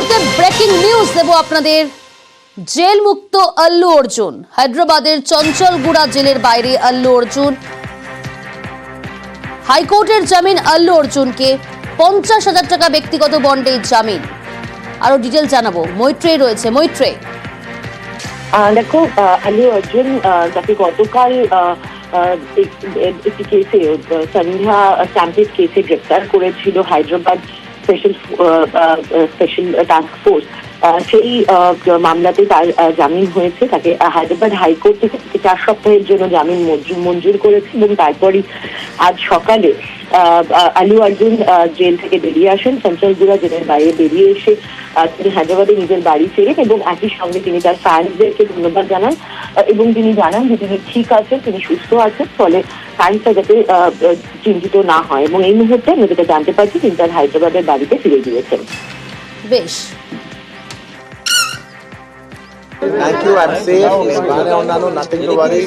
মুহূর্তে breaking news দেব আপনাদের। Jail মুক্ত আল্লু অর্জুন। হায়দ্রাবাদের চঞ্চলগুড়া জেলের বাইরে আল্লু অর্জুন। হাইকোর্টের জামিন আল্লু অর্জুনকে 50,000 টাকা ব্যক্তিগত বন্ডে জামিন। আরো ডিটেল জানাবো, মৈত্রেয় রয়েছে। মৈত্রেয়, দেখো, আল্লু অর্জুন তাকে গতকাল একটি কেসে, সন্ধ্যা স্ট্যাম্পেড কেসে গ্রেপ্তার করেছিল হায়দ্রাবাদ স্পেশাল টাস্ক ফোর্স। সেই মামলাতে তার জামিন হয়েছে। তাকে হায়দ্রাবাদ হাইকোর্ট থেকে 4 সপ্তাহের জন্য জামিন মঞ্জুর করেছে এবং তারপরই আজ সকালে আল্লু অর্জুন জেল থেকে বেরিয়ে আসেন। চঞ্চলগুড়া জেলের বাইরে বেরিয়ে এসে তিনি হায়দ্রাবাদে নিজের বাড়ি ফেরেন এবং একই সঙ্গে তিনি তার ফ্যান্সদেরকে ধন্যবাদ জানান এবং তিনি জানান যে তিনি ঠিক আছেন, তিনি সুস্থ আছেন, ফলে ফ্যান্সরা যাতে চিন্তিত না হয়। এবং এই মুহূর্তে আমরা যেটা জানতে পারছি, তিনি তার হায়দ্রাবাদের বাড়িতে ফিরে গিয়েছেন। বেশ, Thank you. I'm safe. Nothing to worry.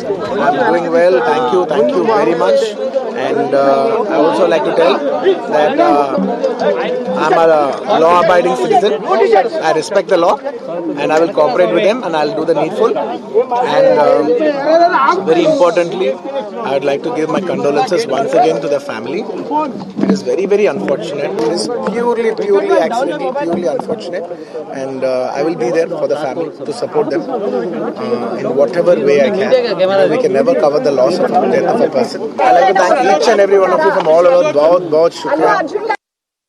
I'm doing well. Thank you very much. And I also like to tell that I'm a law-abiding citizen. I respect the law, and I will cooperate with them, and I'll do the needful. And very importantly, I would like to give my condolences once again to the family. It is very, very unfortunate. It is purely accidental, purely unfortunate. And I will be there for the family to support them in whatever way I can. We can never cover the loss of the death of a person. I like to thank each and every one of you from all over. बहुत बहुत शुक्रिया.